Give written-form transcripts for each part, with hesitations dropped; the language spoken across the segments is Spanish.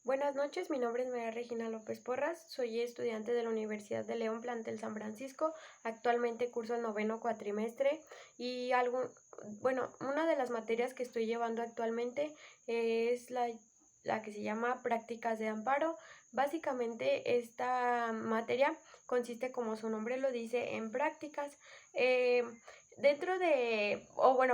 Buenas noches, mi nombre es María Regina López Porras, soy estudiante de la Universidad de León, plantel San Francisco, actualmente curso el 9º cuatrimestre y una de las materias que estoy llevando actualmente es la que se llama Prácticas de Amparo. Básicamente esta materia consiste, como su nombre lo dice, en prácticas. Eh,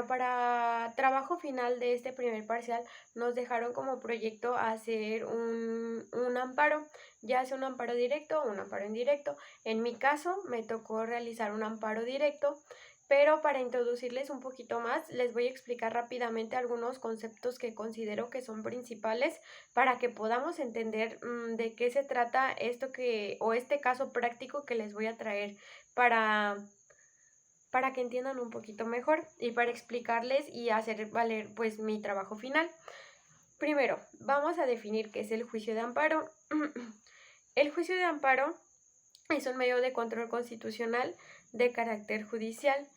para trabajo final de este primer parcial nos dejaron como proyecto hacer un amparo, ya sea un amparo directo o un amparo indirecto. En mi caso me tocó realizar un amparo directo, pero para introducirles un poquito más les voy a explicar rápidamente algunos conceptos que considero que son principales para que podamos entender de qué se trata este caso práctico que les voy a traer para que entiendan un poquito mejor y para explicarles y hacer valer pues mi trabajo final. Primero, vamos a definir qué es el juicio de amparo. El juicio de amparo es un medio de control constitucional de carácter judicial.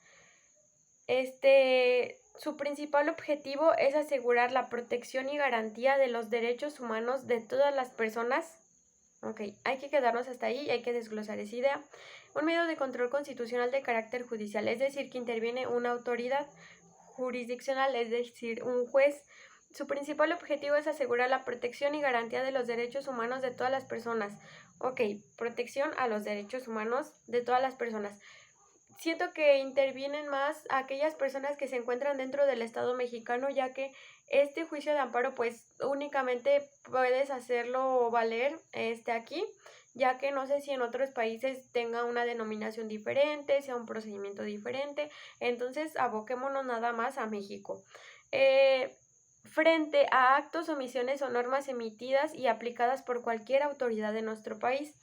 Su principal objetivo es asegurar la protección y garantía de los derechos humanos de todas las personas. Ok, hay que quedarnos hasta ahí y hay que desglosar esa idea. Un medio de control constitucional de carácter judicial, es decir, que interviene una autoridad jurisdiccional, es decir, un juez. Su principal objetivo es asegurar la protección y garantía de los derechos humanos de todas las personas. Ok, protección a los derechos humanos de todas las personas. Siento que intervienen más aquellas personas que se encuentran dentro del Estado mexicano, ya que este juicio de amparo pues únicamente puedes hacerlo valer aquí, ya que no sé si en otros países tenga una denominación diferente, sea un procedimiento diferente. Entonces aboquémonos nada más a México. Frente a actos, omisiones o normas emitidas y aplicadas por cualquier autoridad de nuestro país.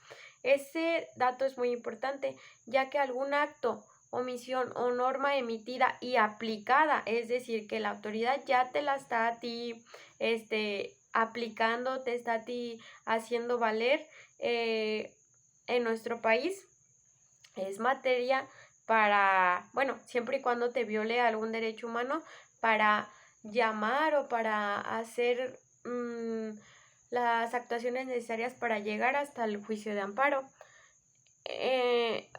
Ese dato es muy importante, ya que algún acto, omisión o norma emitida y aplicada, es decir, que la autoridad ya te la está a ti aplicando, te está a ti haciendo valer en nuestro país, es materia para, siempre y cuando te viole algún derecho humano, para llamar o para hacer las actuaciones necesarias para llegar hasta el juicio de amparo.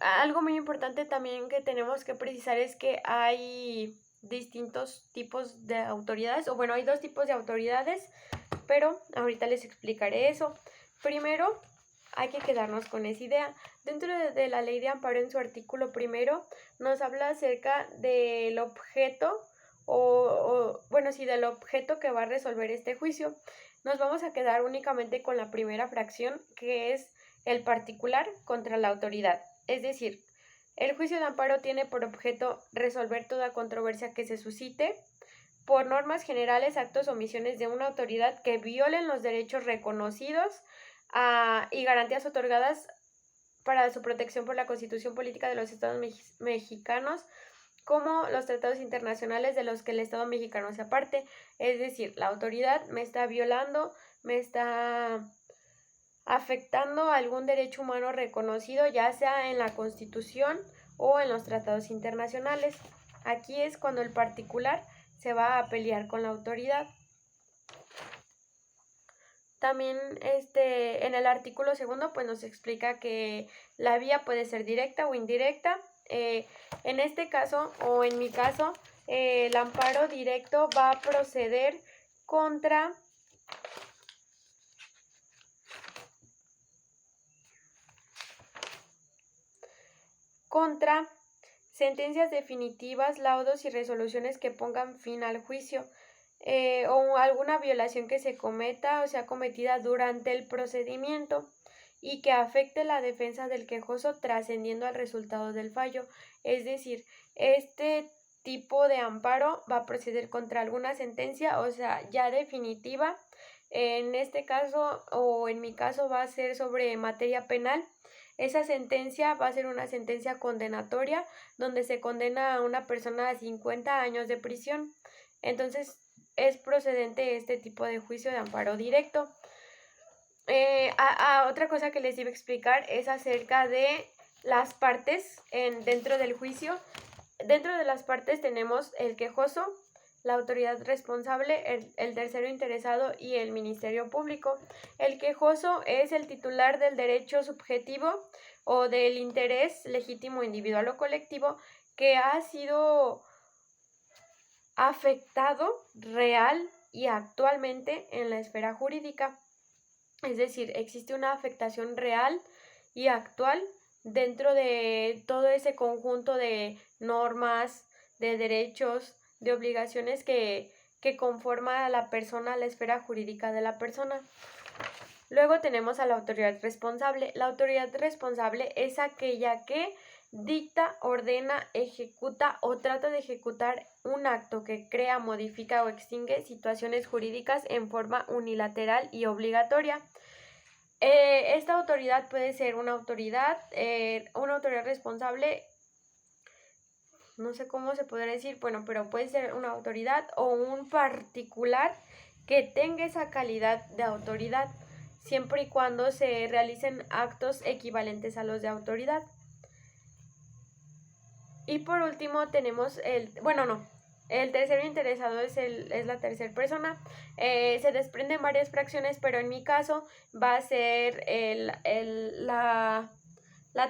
Algo muy importante también que tenemos que precisar es que hay distintos tipos de autoridades, hay 2 tipos de autoridades, pero ahorita les explicaré eso. Primero, hay que quedarnos con esa idea. Dentro de la ley de amparo, en su artículo primero, nos habla acerca del objeto del objeto que va a resolver este juicio. Nos vamos a quedar únicamente con la primera fracción, que es el particular contra la autoridad. Es decir, el juicio de amparo tiene por objeto resolver toda controversia que se suscite por normas generales, actos o omisiones de una autoridad que violen los derechos reconocidos y garantías otorgadas para su protección por la Constitución Política de los Estados Mexicanos, como los tratados internacionales de los que el Estado mexicano se aparte. Es decir, la autoridad me está violando, me está afectando algún derecho humano reconocido, ya sea en la Constitución o en los tratados internacionales. Aquí es cuando el particular se va a pelear con la autoridad. También en el artículo segundo pues nos explica que la vía puede ser directa o indirecta. En este caso o en mi caso, el amparo directo va a proceder contra sentencias definitivas, laudos y resoluciones que pongan fin al juicio, o alguna violación que se cometa o sea cometida durante el procedimiento y que afecte la defensa del quejoso trascendiendo al resultado del fallo. Es decir, este tipo de amparo va a proceder contra alguna sentencia, o sea, ya definitiva. En este caso o en mi caso va a ser sobre materia penal. Esa sentencia va a ser una sentencia condenatoria donde se condena a una persona a 50 años de prisión. Entonces es procedente este tipo de juicio de amparo directo. Otra cosa que les iba a explicar es acerca de las partes dentro del juicio. Dentro de las partes tenemos el quejoso, la autoridad responsable, el tercero interesado y el Ministerio Público. El quejoso es el titular del derecho subjetivo o del interés legítimo individual o colectivo que ha sido afectado real y actualmente en la esfera jurídica. Es decir, existe una afectación real y actual dentro de todo ese conjunto de normas, de derechos, de obligaciones que conforma a la persona, a la esfera jurídica de la persona. Luego tenemos a la autoridad responsable. La autoridad responsable es aquella que dicta, ordena, ejecuta o trata de ejecutar un acto que crea, modifica o extingue situaciones jurídicas en forma unilateral y obligatoria. Esta autoridad puede ser una autoridad responsable, no sé cómo se podría decir, bueno, pero puede ser una autoridad o un particular que tenga esa calidad de autoridad, siempre y cuando se realicen actos equivalentes a los de autoridad. Y por último tenemos el tercero interesado es la tercera persona. Se desprenden varias fracciones, pero en mi caso va a ser la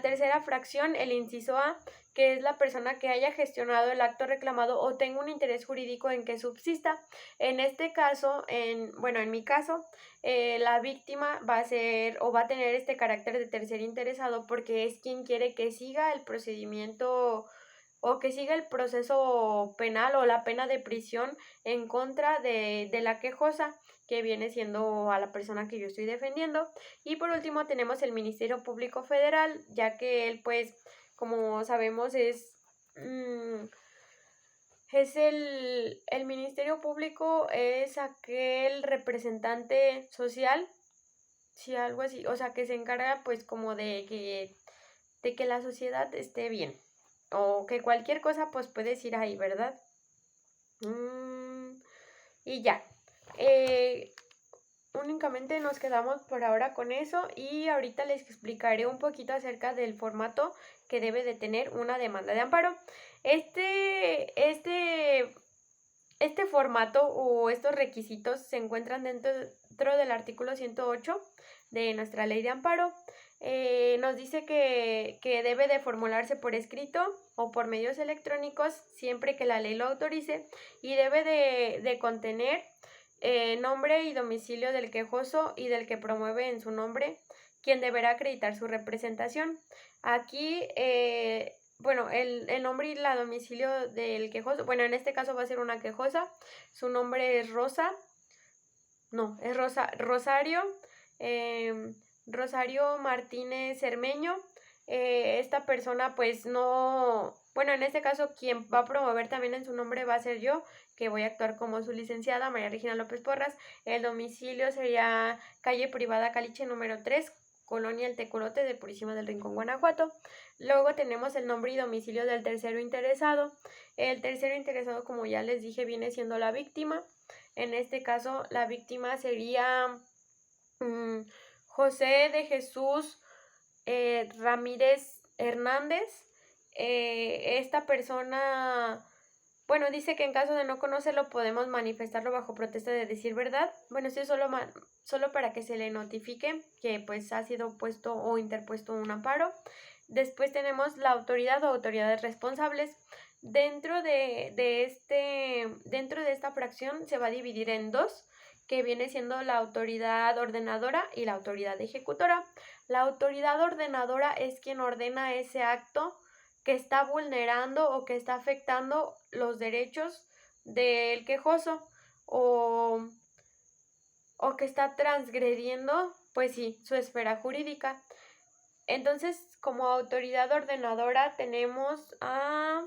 tercera fracción, el inciso A, que es la persona que haya gestionado el acto reclamado o tenga un interés jurídico en que subsista. En este caso, en mi caso, la víctima va a ser o va a tener este carácter de tercer interesado porque es quien quiere que siga el procedimiento o que siga el proceso penal o la pena de prisión en contra de la quejosa, que viene siendo a la persona que yo estoy defendiendo. Y por último tenemos el Ministerio Público Federal, ya que él, pues, como sabemos, es el Ministerio Público es aquel representante social, sí, algo así, o sea, que se encarga, pues, como de que la sociedad esté bien, o que cualquier cosa, pues, puedes ir ahí, ¿verdad? Y ya. Únicamente nos quedamos por ahora con eso y ahorita les explicaré un poquito acerca del formato que debe de tener una demanda de amparo. Este formato o estos requisitos se encuentran dentro del artículo 108 de nuestra ley de amparo. Nos dice que debe de formularse por escrito o por medios electrónicos siempre que la ley lo autorice y debe de contener nombre y domicilio del quejoso y del que promueve en su nombre, quien deberá acreditar su representación. Aquí, el nombre y la domicilio del quejoso, bueno, en este caso va a ser una quejosa, su nombre es Rosario, Rosario Martínez Cermeño. Esta persona pues no, bueno, en este caso quien va a promover también en su nombre va a ser yo, que voy a actuar como su licenciada, María Regina López Porras. El domicilio sería calle Privada Caliche número 3, Colonia El Tecolote de Purísima del Rincón, Guanajuato. Luego tenemos el nombre y domicilio del tercero interesado. El tercero interesado, como ya les dije, viene siendo la víctima. En este caso, la víctima sería José de Jesús Ramírez Hernández. Esta persona, bueno, dice que en caso de no conocerlo podemos manifestarlo bajo protesta de decir verdad. Bueno, esto es solo para que se le notifique que pues ha sido puesto o interpuesto un amparo. Después tenemos la autoridad o autoridades responsables. Dentro de esta fracción se va a dividir en dos, que viene siendo la autoridad ordenadora y la autoridad ejecutora. La autoridad ordenadora es quien ordena ese acto que está vulnerando o que está afectando los derechos del quejoso o que está transgrediendo, pues sí, su esfera jurídica. Entonces, como autoridad ordenadora tenemos a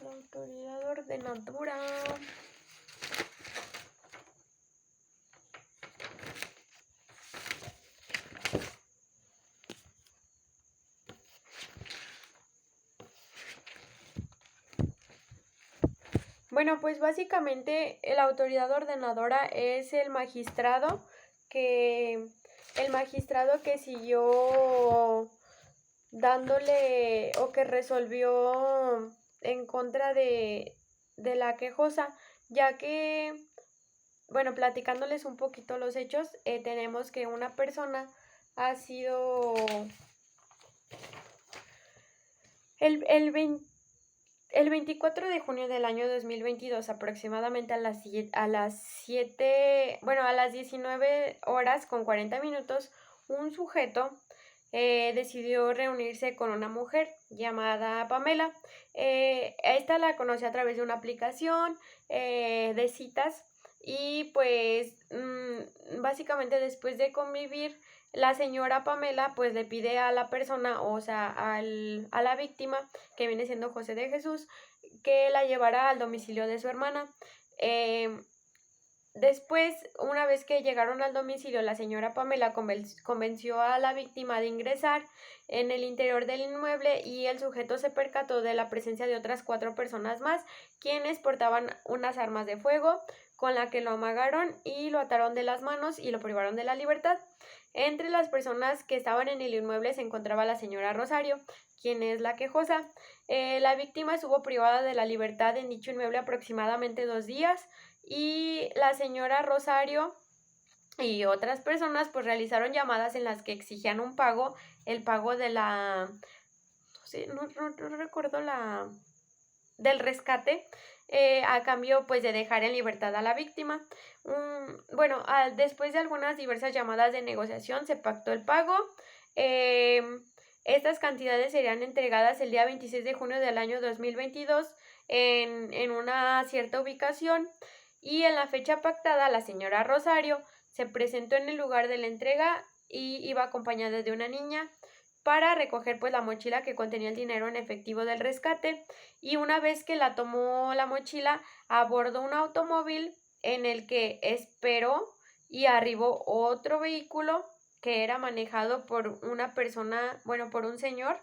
la autoridad ordenadora. Bueno, pues básicamente la autoridad ordenadora es el magistrado que siguió dándole o que resolvió en contra de la quejosa, ya que, bueno, platicándoles un poquito los hechos, tenemos que una persona ha sido el 24 de junio del año 2022, aproximadamente a las 7, bueno, a las 19 horas con 40 minutos, un sujeto decidió reunirse con una mujer llamada Pamela. Esta la conocí a través de una aplicación de citas y pues básicamente después de convivir, la señora Pamela pues le pide a la persona, o sea, a la víctima, que viene siendo José de Jesús, que la llevara al domicilio de su hermana. Después, una vez que llegaron al domicilio, la señora Pamela convenció a la víctima de ingresar en el interior del inmueble y el sujeto se percató de la presencia de otras 4 personas más, quienes portaban unas armas de fuego, con la que lo amagaron y lo ataron de las manos y lo privaron de la libertad. Entre las personas que estaban en el inmueble se encontraba la señora Rosario, quien es la quejosa. La víctima estuvo privada de la libertad en dicho inmueble aproximadamente 2 días y la señora Rosario y otras personas pues realizaron llamadas en las que exigían un pago, el pago de la, no recuerdo del rescate, a cambio pues de dejar en libertad a la víctima. Bueno, después de algunas diversas llamadas de negociación se pactó el pago. Estas cantidades serían entregadas el día 26 de junio del año 2022 en una cierta ubicación, y en la fecha pactada la señora Rosario se presentó en el lugar de la entrega y iba acompañada de una niña para recoger pues la mochila que contenía el dinero en efectivo del rescate, y una vez que la tomó la mochila abordó un automóvil en el que esperó y arribó otro vehículo que era manejado por una persona, bueno, por un señor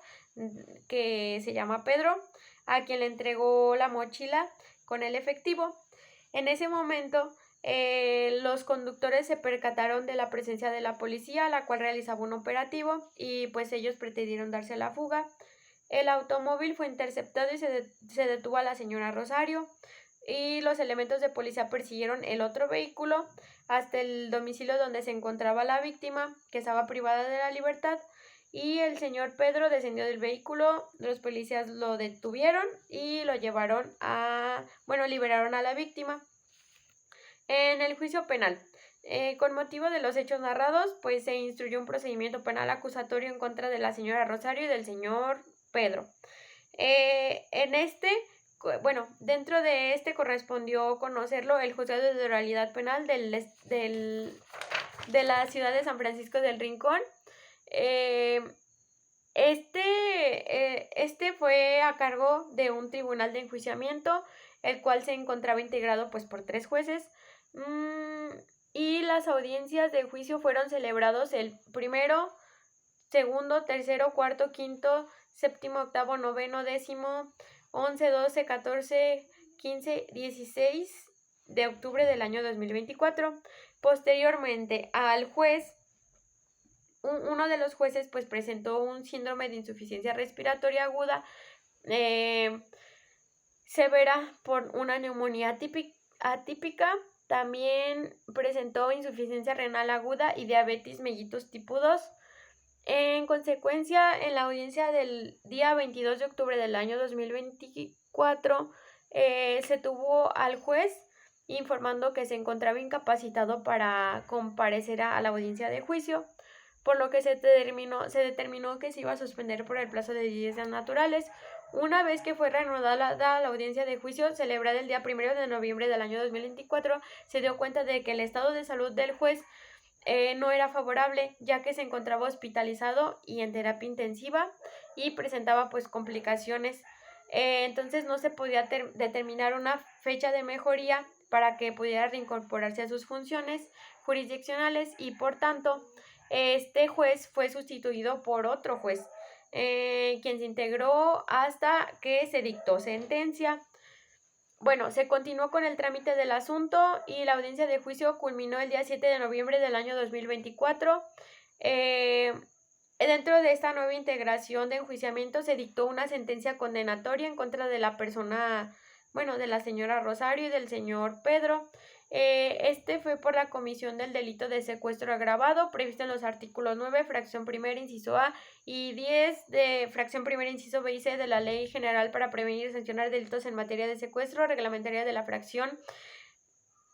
que se llama Pedro, a quien le entregó la mochila con el efectivo. En ese momento los conductores se percataron de la presencia de la policía, la cual realizaba un operativo, y pues ellos pretendieron darse la fuga. El automóvil fue interceptado y se detuvo a la señora Rosario, y los elementos de policía persiguieron el otro vehículo hasta el domicilio donde se encontraba la víctima, que estaba privada de la libertad, y el señor Pedro descendió del vehículo. Los policías lo detuvieron y lo llevaron liberaron a la víctima. En el juicio penal, con motivo de los hechos narrados, pues se instruyó un procedimiento penal acusatorio en contra de la señora Rosario y del señor Pedro. Dentro de este correspondió conocerlo el juzgado de oralidad penal de la ciudad de San Francisco del Rincón. Este fue a cargo de un tribunal de enjuiciamiento, el cual se encontraba integrado pues por 3 jueces, y las audiencias de juicio fueron celebrados el 1º, 2º, 3º, 4º, 5º, 7º, 8º, 9º, 10º, 11, 12, 14, 15, 16 de octubre del año 2024. Posteriormente al juez, uno de los jueces pues presentó un síndrome de insuficiencia respiratoria aguda severa por una neumonía atípica. También presentó insuficiencia renal aguda y diabetes mellitus tipo 2. En consecuencia, en la audiencia del día 22 de octubre del año 2024, se tuvo al juez informando que se encontraba incapacitado para comparecer a la audiencia de juicio, por lo que se determinó que se iba a suspender por el plazo de 10 días naturales. Una vez que fue reanudada la audiencia de juicio, celebrada el día 1 de noviembre del año 2024, se dio cuenta de que el estado de salud del juez no era favorable, ya que se encontraba hospitalizado y en terapia intensiva y presentaba pues complicaciones. Entonces no se podía determinar una fecha de mejoría para que pudiera reincorporarse a sus funciones jurisdiccionales, y por tanto este juez fue sustituido por otro juez, quien se integró hasta que se dictó sentencia. Bueno, se continuó con el trámite del asunto y la audiencia de juicio culminó el día 7 de noviembre del año 2024. Dentro de esta nueva integración de enjuiciamiento se dictó una sentencia condenatoria en contra de la persona, bueno, de la señora Rosario y del señor Pedro. Este fue por la comisión del delito de secuestro agravado, previsto en los artículos 9, fracción primera, inciso A, y 10 de fracción primera, inciso B y C de la Ley General para prevenir y sancionar delitos en materia de secuestro, reglamentaria de la fracción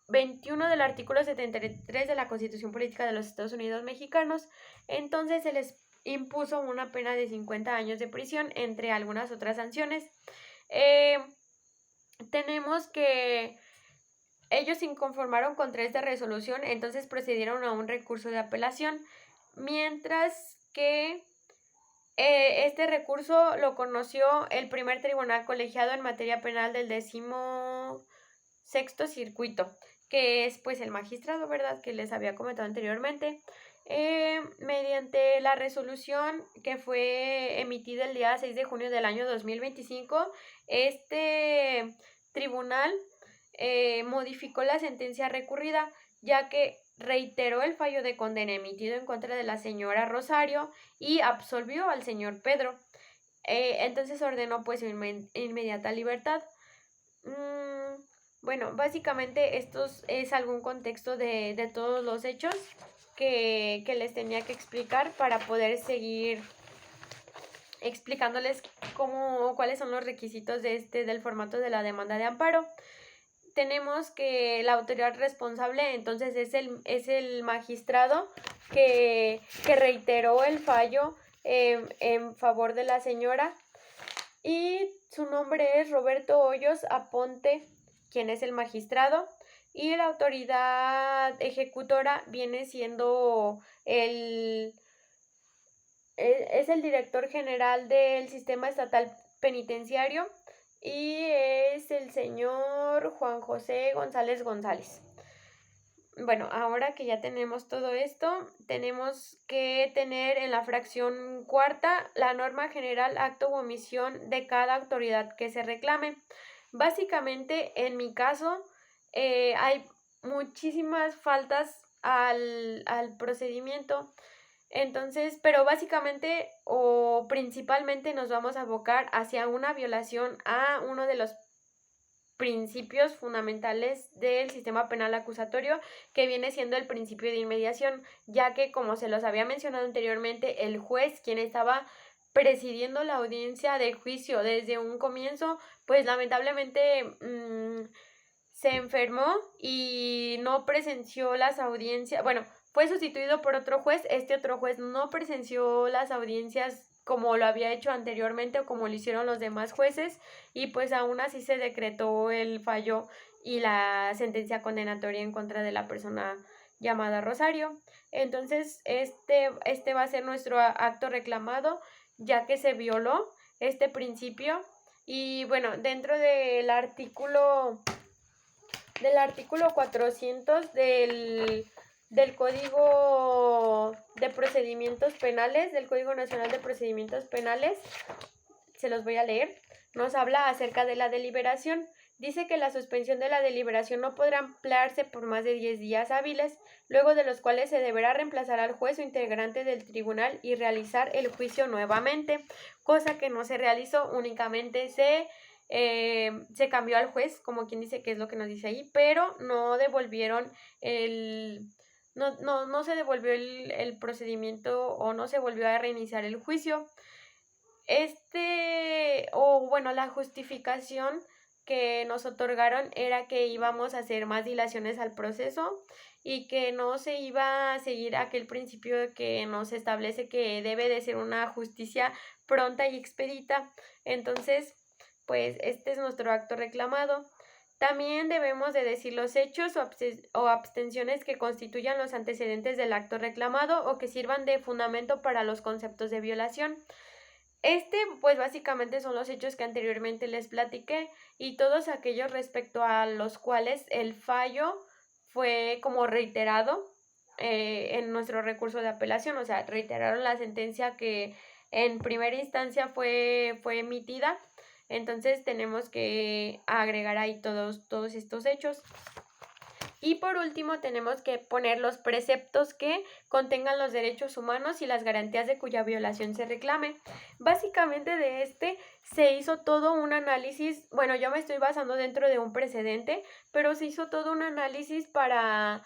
21 del artículo 73 de la Constitución Política de los Estados Unidos Mexicanos. Entonces se les impuso una pena de 50 años de prisión, entre algunas otras sanciones. Tenemos que ellos se inconformaron contra esta resolución, entonces procedieron a un recurso de apelación, mientras que este recurso lo conoció el primer tribunal colegiado en materia penal del 16º circuito, que es pues el magistrado, ¿verdad?, que les había comentado anteriormente. Mediante la resolución que fue emitida el día 6 de junio del año 2025, este tribunal modificó la sentencia recurrida, ya que reiteró el fallo de condena emitido en contra de la señora Rosario y absolvió al señor Pedro. Entonces ordenó pues inmediata libertad. Bueno, básicamente esto es algún contexto de todos los hechos que les tenía que explicar para poder seguir explicándoles cuáles son los requisitos del formato de la demanda de amparo. Tenemos que la autoridad responsable entonces es el magistrado que reiteró el fallo en favor de la señora, y su nombre es Roberto Hoyos Aponte, quien es el magistrado, y la autoridad ejecutora viene siendo es el director general del sistema estatal penitenciario, y es el señor Juan José González González. Bueno, ahora que ya tenemos todo esto, tenemos que tener en la fracción cuarta la norma general, acto u omisión de cada autoridad que se reclame. Básicamente, en mi caso, hay muchísimas faltas al procedimiento. Entonces, pero básicamente o principalmente nos vamos a abocar hacia una violación a uno de los principios fundamentales del sistema penal acusatorio, que viene siendo el principio de inmediación, ya que, como se los había mencionado anteriormente, el juez, quien estaba presidiendo la audiencia de juicio desde un comienzo, pues lamentablemente se enfermó y no presenció las audiencias. Bueno, fue sustituido por otro juez. Este otro juez no presenció las audiencias como lo había hecho anteriormente o como lo hicieron los demás jueces, y pues aún así se decretó el fallo y la sentencia condenatoria en contra de la persona llamada Rosario. Entonces este va a ser nuestro acto reclamado, ya que se violó este principio. Y bueno, dentro del artículo 400 del Código de Procedimientos Penales, del Código Nacional de Procedimientos Penales, se los voy a leer, nos habla acerca de la deliberación. Dice que la suspensión de la deliberación no podrá emplearse por más de 10 días hábiles, luego de los cuales se deberá reemplazar al juez o integrante del tribunal y realizar el juicio nuevamente, cosa que no se realizó. Únicamente se cambió al juez, como quien dice, que es lo que nos dice ahí, pero no devolvieron no se devolvió el procedimiento, o no se volvió a reiniciar el juicio. La justificación que nos otorgaron era que íbamos a hacer más dilaciones al proceso y que no se iba a seguir aquel principio que nos establece que debe de ser una justicia pronta y expedita. Entonces, pues este es nuestro acto reclamado. También debemos de decir los hechos o abstenciones que constituyan los antecedentes del acto reclamado o que sirvan de fundamento para los conceptos de violación. Pues básicamente son los hechos que anteriormente les platiqué, y todos aquellos respecto a los cuales el fallo fue como reiterado en nuestro recurso de apelación. O sea, reiteraron la sentencia que en primera instancia fue emitida. Entonces tenemos que agregar ahí todos estos hechos. Y por último tenemos que poner los preceptos que contengan los derechos humanos y las garantías de cuya violación se reclame. Básicamente de este se hizo todo un análisis, bueno, yo me estoy basando dentro de un precedente, pero se hizo todo un análisis para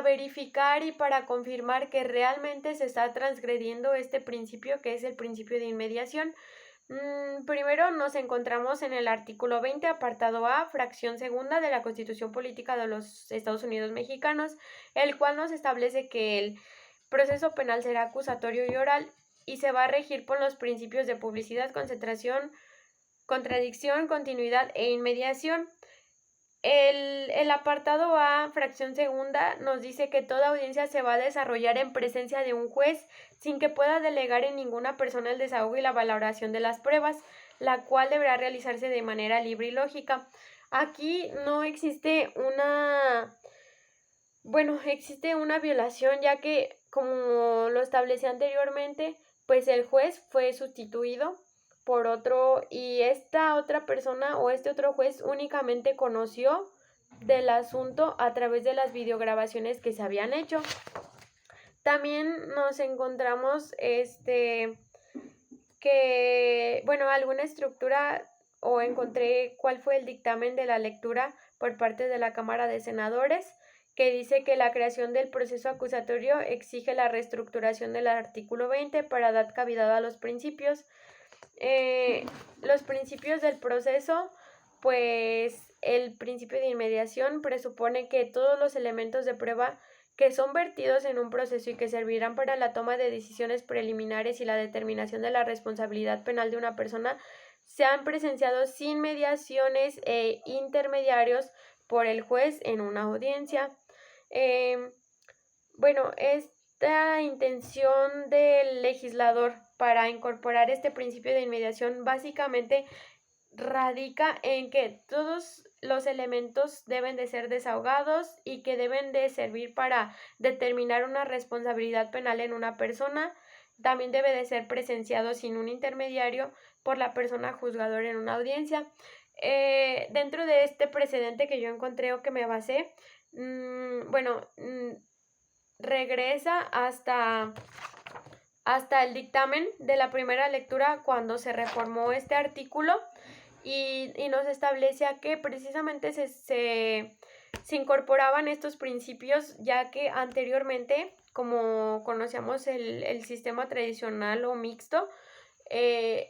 verificar y para confirmar que realmente se está transgrediendo este principio, que es el principio de inmediación. Primero nos encontramos en el artículo 20, apartado A, fracción segunda de la Constitución Política de los Estados Unidos Mexicanos, el cual nos establece que el proceso penal será acusatorio y oral y se va a regir por los principios de publicidad, concentración, contradicción, continuidad e inmediación. El apartado A, fracción segunda, nos dice que toda audiencia se va a desarrollar en presencia de un juez sin que pueda delegar en ninguna persona el desahogo y la valoración de las pruebas, la cual deberá realizarse de manera libre y lógica. Aquí no existe existe una violación, ya que, como lo establecí anteriormente, pues el juez fue sustituido por otro y esta otra persona o este otro juez únicamente conoció del asunto a través de las videograbaciones que se habían hecho. También nos encontramos alguna estructura o encontré cuál fue el dictamen de la lectura por parte de la Cámara de Senadores, que dice que la creación del proceso acusatorio exige la reestructuración del artículo 20 para dar cavidad a los principios. Los principios del proceso, pues el principio de inmediación presupone que todos los elementos de prueba que son vertidos en un proceso y que servirán para la toma de decisiones preliminares y la determinación de la responsabilidad penal de una persona sean presenciados sin mediaciones e intermediarios por el juez en una audiencia. Esta intención del legislador para incorporar este principio de inmediación básicamente radica en que todos los elementos deben de ser desahogados y que deben de servir para determinar una responsabilidad penal en una persona. También debe de ser presenciado sin un intermediario por la persona juzgadora en una audiencia. Dentro de este precedente que yo encontré o que me basé, regresa hasta el dictamen de la primera lectura cuando se reformó este artículo y nos establecía que precisamente se incorporaban estos principios, ya que anteriormente, como conocíamos el sistema tradicional o mixto,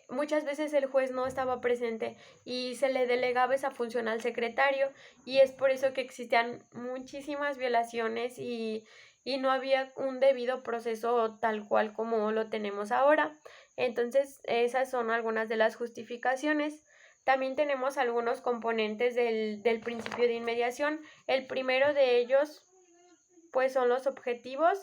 muchas veces el juez no estaba presente y se le delegaba esa función al secretario, y es por eso que existían muchísimas violaciones y no había un debido proceso tal cual como lo tenemos ahora. Entonces, esas son algunas de las justificaciones. También tenemos algunos componentes del principio de inmediación. El primero de ellos, pues, son los objetivos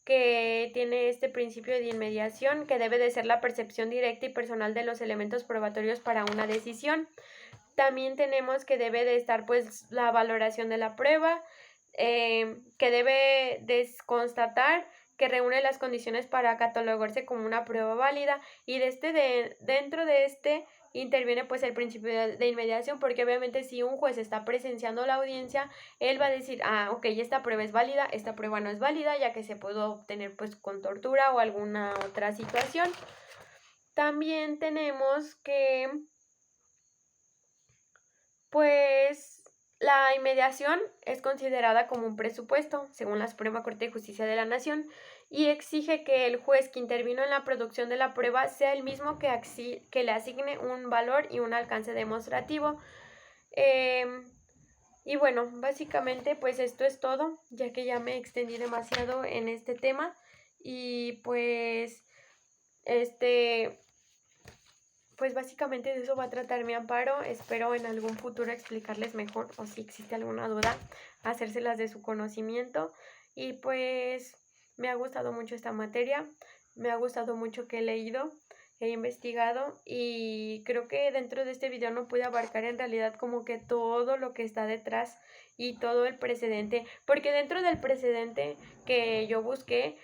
que tiene este principio de inmediación, que debe de ser la percepción directa y personal de los elementos probatorios para una decisión. También tenemos que debe de estar, pues, la valoración de la prueba, que debe de constatar que reúne las condiciones para catalogarse como una prueba válida, y dentro de este interviene pues el principio de inmediación, porque obviamente si un juez está presenciando la audiencia, él va a decir, ok, esta prueba es válida, esta prueba no es válida, ya que se puede obtener pues con tortura o alguna otra situación. También tenemos que pues la inmediación es considerada como un presupuesto, según la Suprema Corte de Justicia de la Nación, y exige que el juez que intervino en la producción de la prueba sea el mismo que le asigne un valor y un alcance demostrativo. Y bueno, básicamente pues esto es todo, ya que ya me extendí demasiado en este tema, y pues pues básicamente de eso va a tratar mi amparo. Espero en algún futuro explicarles mejor, o si existe alguna duda, hacérselas de su conocimiento. Y pues me ha gustado mucho esta materia, me ha gustado mucho que he leído, he investigado, y creo que dentro de este video no pude abarcar en realidad como que todo lo que está detrás y todo el precedente, porque dentro del precedente que yo busqué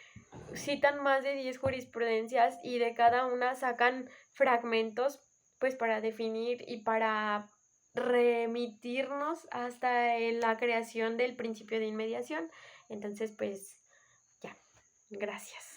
citan más de 10 jurisprudencias y de cada una sacan fragmentos pues para definir y para remitirnos hasta la creación del principio de inmediación. Entonces, pues ya, gracias.